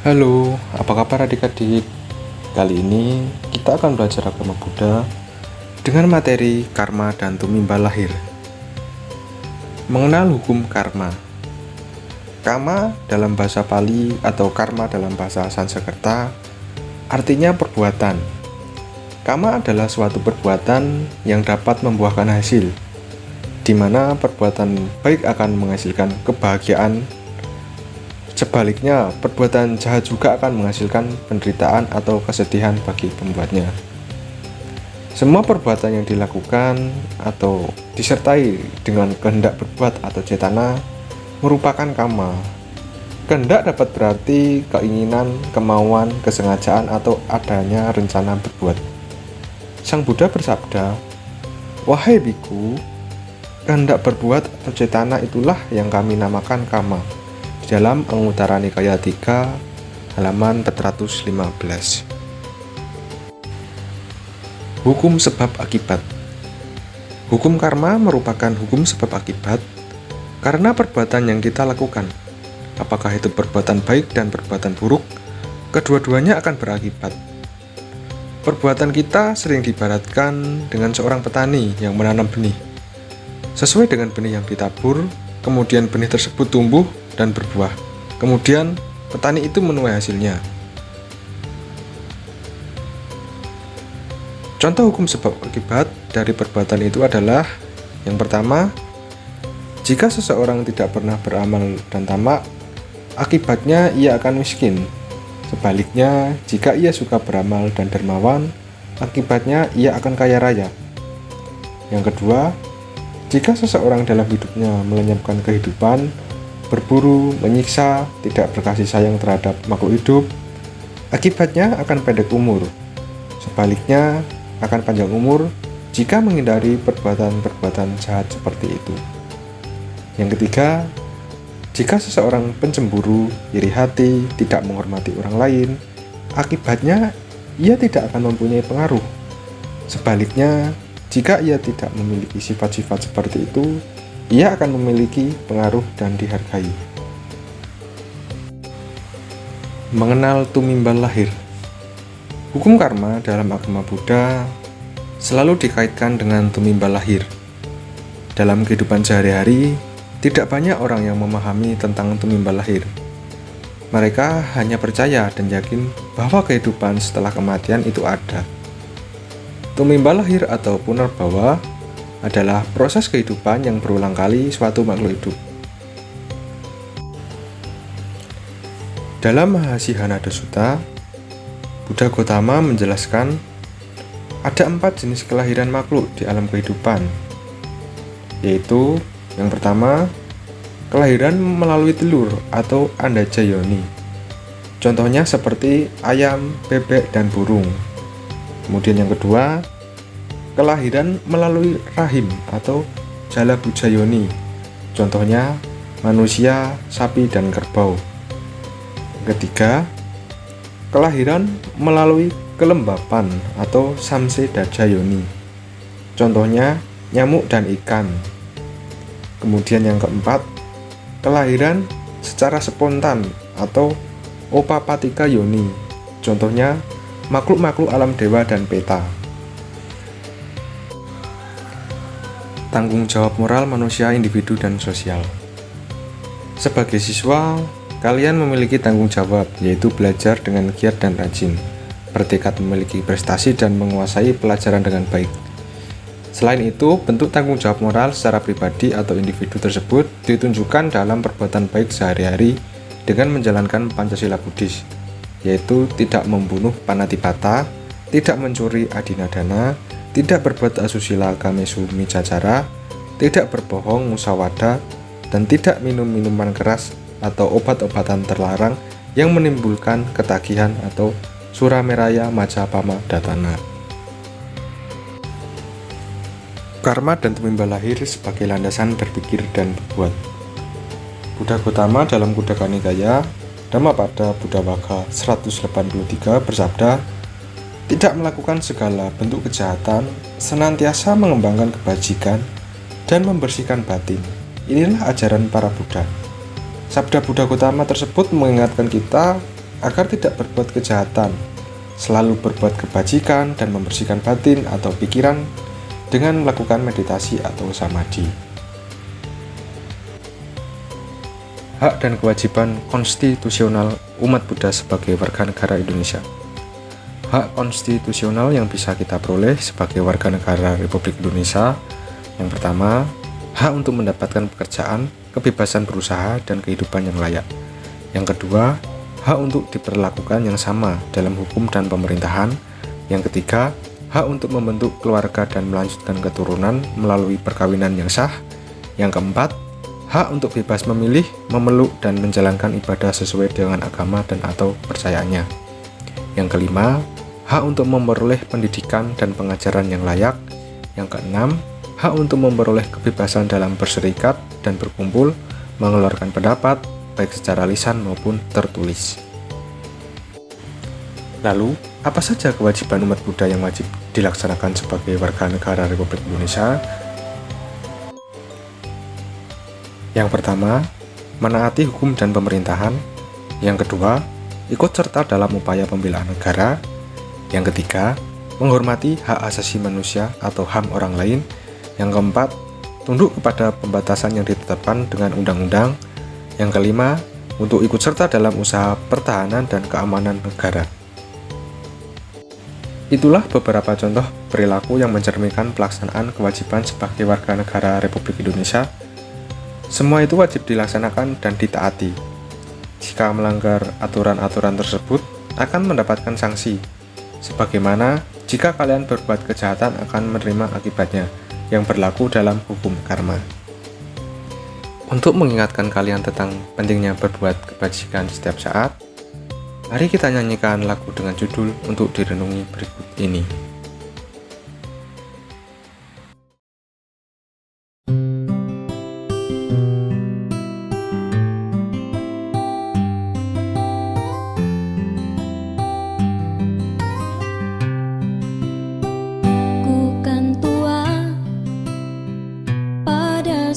Halo, apa kabar adik-adik? Kali ini kita akan belajar agama Buddha dengan materi karma dan tumimbal lahir. Mengenal hukum karma. Kama dalam bahasa Pali atau karma dalam bahasa Sanskerta artinya perbuatan. Kama adalah suatu perbuatan yang dapat membuahkan hasil, di mana perbuatan baik akan menghasilkan kebahagiaan. Sebaliknya, perbuatan jahat juga akan menghasilkan penderitaan atau kesedihan bagi pembuatnya. Semua perbuatan yang dilakukan atau disertai dengan kehendak berbuat atau cetana merupakan kama. Kehendak dapat berarti keinginan, kemauan, kesengajaan, atau adanya rencana berbuat. Sang Buddha bersabda, "Wahai biku, kehendak berbuat atau cetana itulah yang kami namakan kama." Dalam Anguttara Nikaya 3 halaman 415. Hukum sebab akibat. Hukum karma merupakan hukum sebab akibat karena perbuatan yang kita lakukan. Apakah itu perbuatan baik dan perbuatan buruk, kedua-duanya akan berakibat. Perbuatan kita sering diibaratkan dengan seorang petani yang menanam benih. Sesuai dengan benih yang ditabur, kemudian benih tersebut tumbuh dan berbuah. Kemudian petani itu menuai hasilnya. Contoh hukum sebab akibat dari perbuatan itu adalah: yang pertama, jika seseorang tidak pernah beramal dan tamak, akibatnya ia akan miskin. Sebaliknya, jika ia suka beramal dan dermawan, akibatnya ia akan kaya raya. Yang kedua, jika seseorang dalam hidupnya melenyapkan kehidupan, berburu, menyiksa, tidak berkasih sayang terhadap makhluk hidup, akibatnya akan pendek umur. Sebaliknya, akan panjang umur jika menghindari perbuatan-perbuatan jahat seperti itu. Yang ketiga, jika seseorang pencemburu, iri hati, tidak menghormati orang lain, akibatnya ia tidak akan mempunyai pengaruh. Sebaliknya, jika ia tidak memiliki sifat-sifat seperti itu, ia akan memiliki pengaruh dan dihargai. Mengenal tumimbal lahir. Hukum karma dalam agama Buddha selalu dikaitkan dengan tumimbal lahir. Dalam kehidupan sehari-hari, tidak banyak orang yang memahami tentang tumimbal lahir. Mereka hanya percaya dan yakin bahwa kehidupan setelah kematian itu ada. Tumimbal lahir atau punarbawa adalah proses kehidupan yang berulang kali suatu makhluk hidup. Dalam Mahasihanada Sutta, Buddha Gautama menjelaskan ada 4 jenis kelahiran makhluk di alam kehidupan, yaitu yang pertama, kelahiran melalui telur atau andaja yoni. Contohnya seperti ayam, bebek, dan burung. Kemudian yang kedua, kelahiran melalui rahim atau jala bujayoni. Contohnya manusia, sapi, dan kerbau. Yang ketiga, kelahiran melalui kelembapan atau samse dajayoni. Contohnya nyamuk dan ikan. Kemudian yang keempat, kelahiran secara spontan atau opapatika yoni. Contohnya makhluk-makhluk alam dewa dan peta. Tanggung jawab moral manusia, individu, dan sosial. Sebagai siswa, kalian memiliki tanggung jawab, yaitu belajar dengan giat dan rajin, bertekad memiliki prestasi dan menguasai pelajaran dengan baik. Selain itu, bentuk tanggung jawab moral secara pribadi atau individu tersebut ditunjukkan dalam perbuatan baik sehari-hari dengan menjalankan Pancasila Buddhis, yaitu tidak membunuh panatipata, tidak mencuri adinadana, tidak berbuat asusila gamesu micacara, tidak berbohong musawada, dan tidak minum minuman keras atau obat-obatan terlarang yang menimbulkan ketagihan atau surameraya majapama datana. Karma dan tumimbal lahir sebagai landasan berpikir dan berbuat. Buddha Gautama dalam Kuddaka Nikaya Dhammapada Buddhawaka 183 bersabda, tidak melakukan segala bentuk kejahatan, senantiasa mengembangkan kebajikan, dan membersihkan batin. Inilah ajaran para Buddha. Sabda Buddha Gautama tersebut mengingatkan kita agar tidak berbuat kejahatan, selalu berbuat kebajikan dan membersihkan batin atau pikiran dengan melakukan meditasi atau samadhi. Hak dan kewajiban konstitusional umat Buddha sebagai warga negara Indonesia. Hak konstitusional yang bisa kita peroleh sebagai warga negara Republik Indonesia. Yang pertama, hak untuk mendapatkan pekerjaan, kebebasan berusaha, dan kehidupan yang layak. Yang kedua, hak untuk diperlakukan yang sama dalam hukum dan pemerintahan. Yang ketiga, hak untuk membentuk keluarga dan melanjutkan keturunan melalui perkawinan yang sah. Yang keempat, hak untuk bebas memilih, memeluk, dan menjalankan ibadah sesuai dengan agama dan atau percayaannya. Yang kelima, hak untuk memperoleh pendidikan dan pengajaran yang layak. Yang keenam, hak untuk memperoleh kebebasan dalam berserikat dan berkumpul, mengeluarkan pendapat, baik secara lisan maupun tertulis. Lalu, apa saja kewajiban umat Buddha yang wajib dilaksanakan sebagai warga negara Republik Indonesia? Yang pertama, menaati hukum dan pemerintahan. Yang kedua, ikut serta dalam upaya pembelaan negara. Yang ketiga, menghormati hak asasi manusia atau HAM orang lain. Yang keempat, tunduk kepada pembatasan yang ditetapkan dengan undang-undang. Yang kelima, untuk ikut serta dalam usaha pertahanan dan keamanan negara. Itulah beberapa contoh perilaku yang mencerminkan pelaksanaan kewajiban sebagai warga negara Republik Indonesia. Semua itu wajib dilaksanakan dan ditaati. Jika melanggar aturan-aturan tersebut, akan mendapatkan sanksi. Sebagaimana jika kalian berbuat kejahatan akan menerima akibatnya, yang berlaku dalam hukum karma. Untuk mengingatkan kalian tentang pentingnya berbuat kebajikan setiap saat, mari kita nyanyikan lagu dengan judul untuk direnungi berikut ini.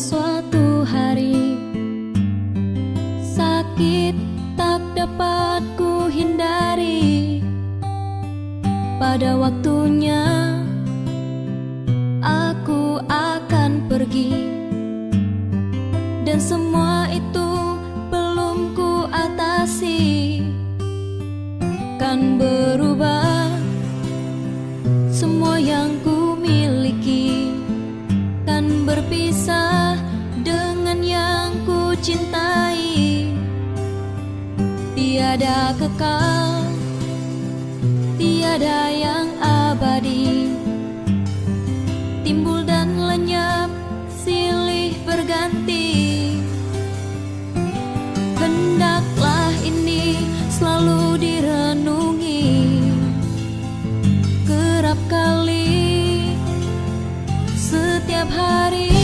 Suatu hari sakit tak dapat ku hindari. Pada waktunya aku akan pergi, dan semua itu belum ku atasi. Kan berubah semua yang ku miliki, kan berpisah dengan yang ku cintai. Tiada kekal, tiada yang abadi, timbul dan lenyap, silih berganti. Hendaklah ini selalu direnungi, kerap kali setiap hari.